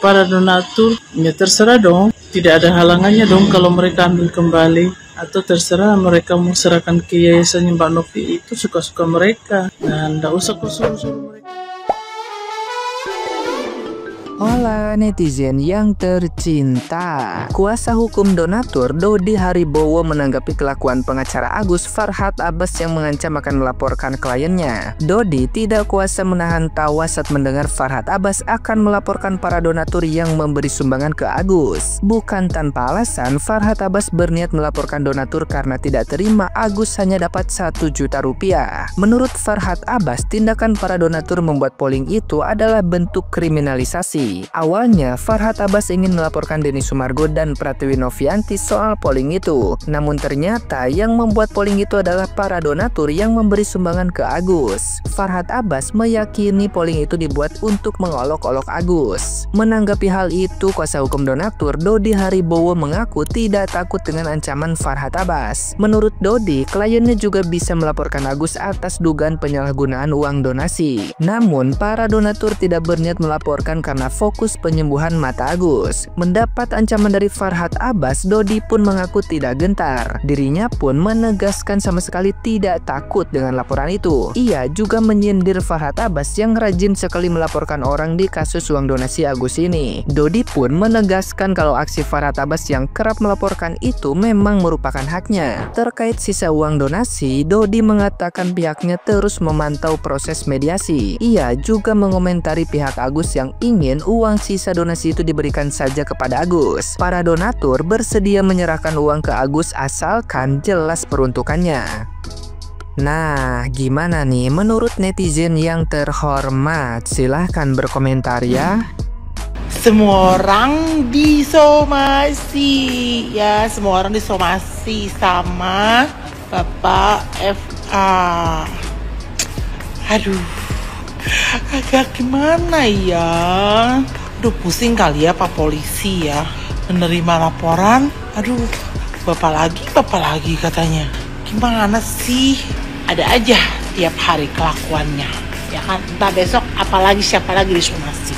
para donatur, ya terserah dong. Tidak ada halangannya dong kalau mereka ambil kembali. Atau terserah mereka mau serahkan ke yayasannya Mbak Novi, itu suka-suka mereka. Dan tidak usah kau suruh-suruh mereka. Hola netizen yang tercinta. Kuasa hukum donatur Dodi Haribowo menanggapi kelakuan pengacara Agus Farhad Abbas yang mengancam akan melaporkan kliennya. Dodi tidak kuasa menahan tawa saat mendengar Farhad Abbas akan melaporkan para donatur yang memberi sumbangan ke Agus. Bukan tanpa alasan, Farhad Abbas berniat melaporkan donatur karena tidak terima Agus hanya dapat 1 juta rupiah. Menurut Farhad Abbas, tindakan para donatur membuat polling itu adalah bentuk kriminalisasi. Awalnya, Farhad Abbas ingin melaporkan Denny Sumargo dan Pratiwi Novianti soal polling itu. Namun ternyata yang membuat polling itu adalah para donatur yang memberi sumbangan ke Agus. Farhad Abbas meyakini polling itu dibuat untuk mengolok-olok Agus. Menanggapi hal itu, kuasa hukum donatur Dodi Haribowo mengaku tidak takut dengan ancaman Farhad Abbas. Menurut Dodi, kliennya juga bisa melaporkan Agus atas dugaan penyalahgunaan uang donasi. Namun, para donatur tidak berniat melaporkan karena fokus penyembuhan mata Agus. Mendapat ancaman dari Farhad Abbas, Dodi pun mengaku tidak gentar. Dirinya pun menegaskan sama sekali tidak takut dengan laporan itu. Ia juga menyindir Farhad Abbas yang rajin sekali melaporkan orang di kasus uang donasi Agus ini. Dodi pun menegaskan kalau aksi Farhad Abbas yang kerap melaporkan itu memang merupakan haknya. Terkait sisa uang donasi, Dodi mengatakan pihaknya terus memantau proses mediasi. Ia juga mengomentari pihak Agus yang ingin uang sisa donasi itu diberikan saja kepada Agus. Para donatur bersedia menyerahkan uang ke Agus asalkan jelas peruntukannya. Nah, gimana nih menurut netizen yang terhormat? Silahkan berkomentar ya. Semua orang disomasi ya, semua orang disomasi sama Bapak FA. Aduh, agak gimana ya? Aduh, pusing kali ya Pak Polisi ya menerima laporan. Aduh, bapak lagi katanya. Gimana sih? Ada aja tiap hari kelakuannya, ya kan? Entah besok apalagi siapa lagi disomasi.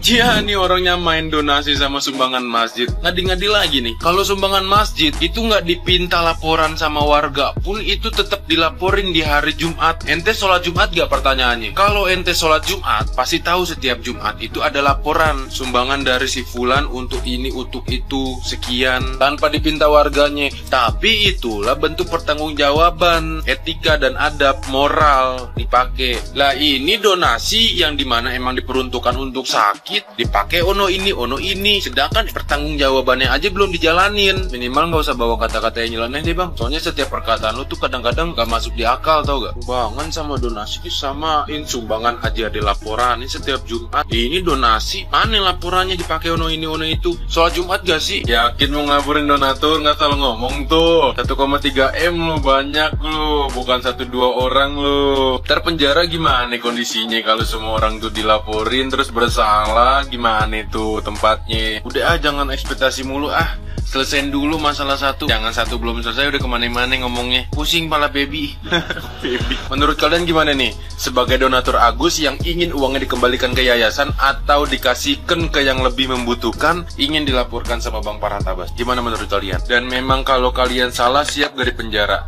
Ya, nih orangnya main donasi sama sumbangan masjid. Ngadi-ngadi lagi nih, kalau sumbangan masjid itu nggak dipinta laporan sama warga pun itu tetap dilaporin di hari Jumat. Ente sholat Jumat gak pertanyaannya? Kalau ente sholat Jumat, pasti tahu setiap Jumat itu ada laporan sumbangan dari si fulan untuk ini, untuk itu, sekian, tanpa dipinta warganya. Tapi itulah bentuk pertanggungjawaban, etika dan adab moral dipakai. Lah ini donasi yang dimana emang diperuntukkan untuk sakit, dipakai ono ini, sedangkan pertanggungjawabannya aja belum dijalanin. Minimal nggak usah bawa kata-kata yang nyeleneh deh bang, soalnya setiap perkataan lu tuh kadang-kadang nggak masuk di akal, tau gak? Sumbangan sama donasi samain, sumbangan aja ada laporan ini setiap Jumat. Ini donasi mana laporannya dipakai ono ini ono itu? Sholat Jumat gak sih? Yakin mau ngaburin donatur? Nggak salah ngomong tuh. 1,3 M lu, banyak lu, bukan 1-2 orang lu. Terpenjara gimana kondisinya kalau semua orang tuh dilaporin terus bersalah? Gimana itu tempatnya? Udah jangan ekspektasi mulu Selesain dulu masalah satu. Jangan satu belum selesai udah kemana-mana ngomongnya. Pusing pala baby. Baby. Menurut kalian gimana nih? Sebagai donatur Agus yang ingin uangnya dikembalikan ke yayasan atau dikasihkan ke yang lebih membutuhkan, ingin dilaporkan sama Bang Farhad Abbas. Gimana menurut kalian? Dan memang kalau kalian salah siap gak dipenjara?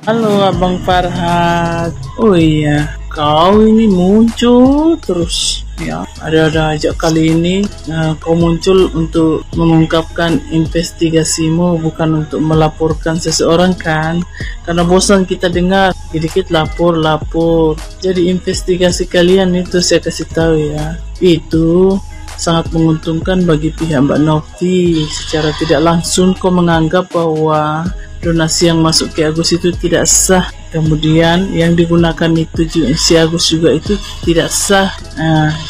Halo Abang Farhad. Oh iya, kau ini muncul terus ya. Ada aja kali ini kau muncul untuk mengungkapkan investigasimu, bukan untuk melaporkan seseorang kan? Karena bosan kita dengar dikit lapor. Jadi investigasi kalian itu saya kasih tahu ya, itu sangat menguntungkan bagi pihak Mbak Novi. Secara tidak langsung kau menganggap bahwa donasi yang masuk ke Agus itu tidak sah, kemudian yang digunakan itu si Agus juga itu tidak sah.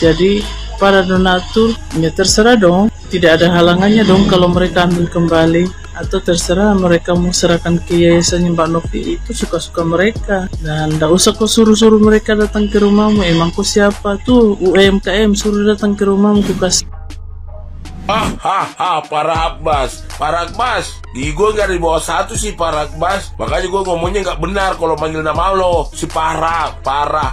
Jadi para donatur ya terserah dong, tidak ada halangannya dong kalau mereka ambil kembali, atau terserah mereka mau serahkan ke yayasannya Mbak Novi, itu suka-suka mereka. Dan tidak usah kau suruh-suruh mereka datang ke rumahmu. Emang kau siapa tuh UMKM suruh datang ke rumahmu kau kasih? Para Akbas, di gue gak di bawah 1 sih Para Akbas. Makanya gue ngomongnya gak benar kalau manggil nama lo si Para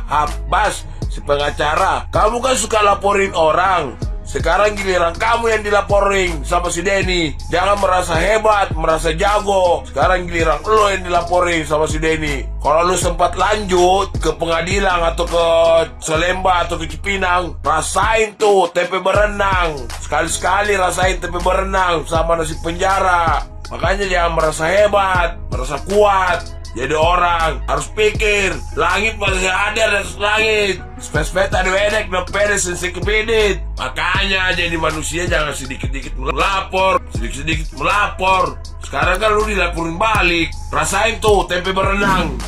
Akbas. si pengacara. Kamu kan suka laporin orang. Sekarang giliran kamu yang dilaporin sama si Denny. Jangan merasa hebat, merasa jago. Sekarang giliran lo yang dilaporin sama si Denny. Kalau lo sempat lanjut ke pengadilan atau ke Salemba atau ke Cipinang, rasain tuh tempe berenang. Sekali-sekali rasain tempe berenang sama nasi penjara. Makanya jangan merasa hebat, merasa kuat. Jadi orang harus pikir, langit masih ada di atas langit. Spes-spes ada wedek, dan pedes dan sekepedit. Makanya jadi manusia jangan sedikit-sedikit melapor, sedikit-sedikit melapor. Sekarang kan lu dilaporin balik. Rasain tuh tempe berenang.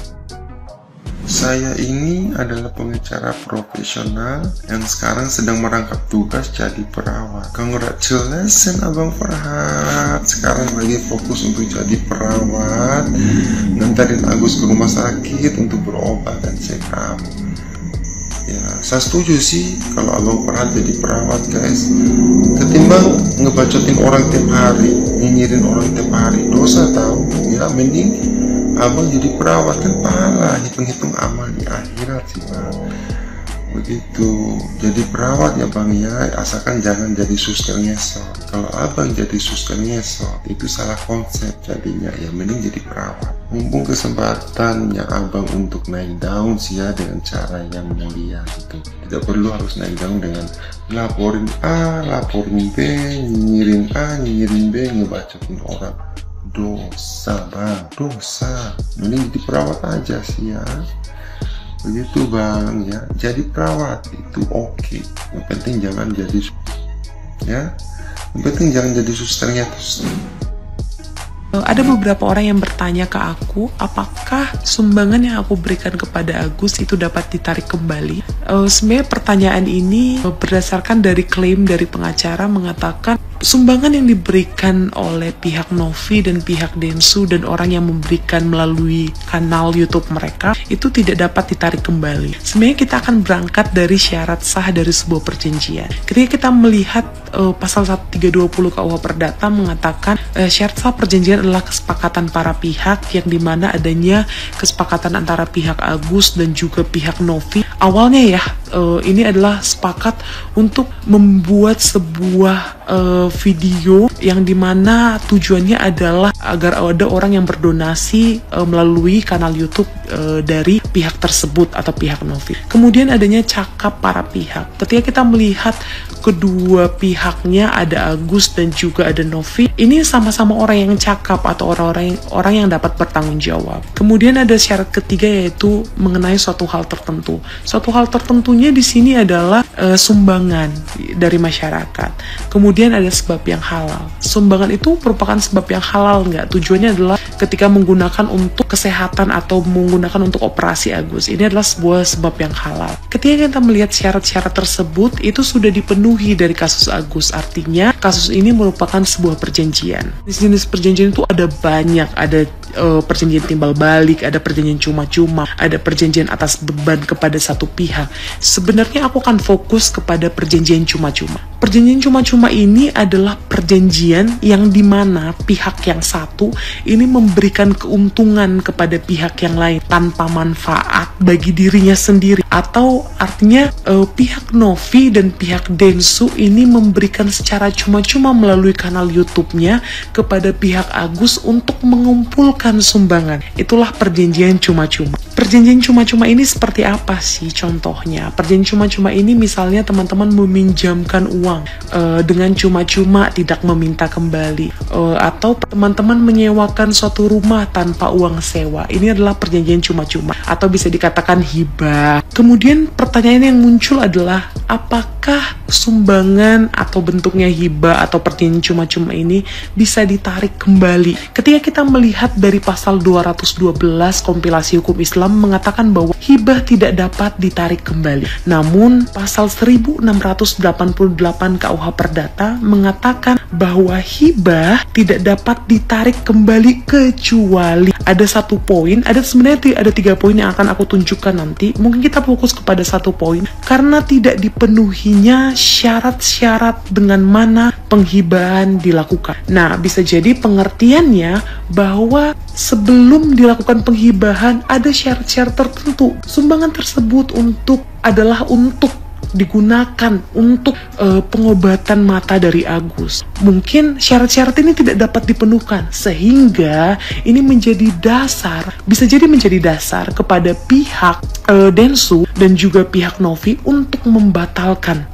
Saya ini adalah pengacara profesional yang sekarang sedang merangkap tugas jadi perawat. Congratulations Abang Farhat. Sekarang lagi fokus untuk jadi perawat, nganterin Agus ke rumah sakit untuk berobat dan check up. Ya, saya setuju sih kalau Abang Farhat jadi perawat, guys. Ketimbang ngebacotin orang tiap hari, nyinyirin orang tiap hari, dosa tahu. Ya, mending Abang jadi perawat, kan pahala, hitung-hitung amal di akhirat sih Bang. Begitu. Jadi perawat ya Bang ya, asalkan jangan jadi suster ngesot. Kalau Abang jadi suster ngesot, itu salah konsep jadinya. Ya mending jadi perawat. Mumpung kesempatannya Abang untuk naik daun sih ya, dengan cara yang mulia gitu. Tidak perlu harus naik daun dengan laporin A, laporin B, nyinyirin A, nyinyirin B, ngebacotin orang. Dosa Bang, dosa. Mending jadi perawat aja sih ya. Begitu Bang ya. Jadi perawat itu oke. Yang penting jangan jadi ya. Yang penting jangan jadi susternya terus. Ada beberapa orang yang bertanya ke aku, apakah sumbangan yang aku berikan kepada Agus itu dapat ditarik kembali? Sebenarnya pertanyaan ini berdasarkan dari klaim dari pengacara mengatakan sumbangan yang diberikan oleh pihak Novi dan pihak Densu dan orang yang memberikan melalui kanal YouTube mereka itu tidak dapat ditarik kembali. Sebenarnya kita akan berangkat dari syarat sah dari sebuah perjanjian. Ketika kita melihat pasal 1320 KUH Perdata mengatakan syarat sah perjanjian adalah kesepakatan para pihak yang dimana adanya kesepakatan antara pihak Agus dan juga pihak Novi. Awalnya ya ini adalah sepakat untuk membuat sebuah video yang dimana tujuannya adalah agar ada orang yang berdonasi melalui kanal YouTube dari pihak tersebut atau pihak Novi. Kemudian adanya cakap para pihak. Ketika kita melihat kedua pihaknya, ada Agus dan juga ada Novi, ini sama-sama orang yang cakap atau orang yang dapat bertanggung jawab. Kemudian ada syarat ketiga yaitu mengenai suatu hal tertentu. Suatu hal tertentunya di sini adalah sumbangan dari masyarakat. Kemudian ada sebab yang halal. Sumbangan itu merupakan sebab yang halal nggak? Tujuannya adalah ketika menggunakan untuk kesehatan atau menggunakan untuk operasi Agus. Ini adalah sebuah sebab yang halal. Ketika kita melihat syarat-syarat tersebut, itu sudah dipenuhi dari kasus Agus. Artinya kasus ini merupakan sebuah perjanjian. Jenis perjanjian itu ada banyak. Ada perjanjian timbal balik, ada perjanjian cuma-cuma, ada perjanjian atas beban kepada satu pihak. Sebenarnya aku akan fokus kepada perjanjian cuma-cuma. Perjanjian cuma-cuma ini adalah perjanjian yang dimana pihak yang satu ini memberikan keuntungan kepada pihak yang lain tanpa manfaat bagi dirinya sendiri. Atau artinya pihak Novi dan pihak Densu ini memberikan secara cuma-cuma melalui kanal YouTube-nya kepada pihak Agus untuk mengumpulkan sumbangan. Itulah perjanjian cuma-cuma. Perjanjian cuma-cuma ini seperti apa sih contohnya? Perjanjian cuma-cuma ini misalnya teman-teman meminjamkan uang dengan cuma-cuma tidak meminta kembali, atau teman-teman menyewakan suatu rumah tanpa uang sewa. Ini adalah perjanjian cuma-cuma atau bisa dikatakan hibah. Kemudian pertanyaan yang muncul adalah apakah sumbangan atau bentuknya hibah atau perjanjian cuma-cuma ini bisa ditarik kembali? Ketika kita melihat dari pasal 212 kompilasi hukum Islam mengatakan bahwa hibah tidak dapat ditarik kembali. Namun pasal 1688 KUH Perdata mengatakan bahwa hibah tidak dapat ditarik kembali kecuali ada satu poin. Sebenarnya ada 3 poin yang akan aku tunjukkan nanti. Mungkin kita fokus kepada satu poin, karena tidak dipenuhinya syarat-syarat dengan mana penghibahan dilakukan. Nah, bisa jadi pengertiannya bahwa sebelum dilakukan penghibahan ada syarat-syarat tertentu. Sumbangan tersebut adalah untuk digunakan untuk pengobatan mata dari Agus. Mungkin syarat-syarat ini tidak dapat dipenuhkan, sehingga ini bisa jadi menjadi dasar kepada pihak Densu dan juga pihak Novi untuk membatalkan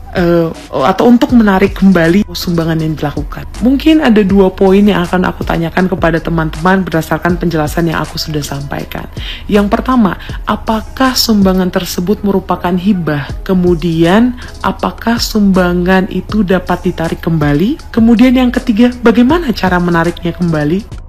atau untuk menarik kembali sumbangan yang dilakukan. Mungkin ada 2 poin yang akan aku tanyakan kepada teman-teman berdasarkan penjelasan yang aku sudah sampaikan. Yang pertama, apakah sumbangan tersebut merupakan hibah? Kemudian, apakah sumbangan itu dapat ditarik kembali? Kemudian yang ketiga, bagaimana cara menariknya kembali?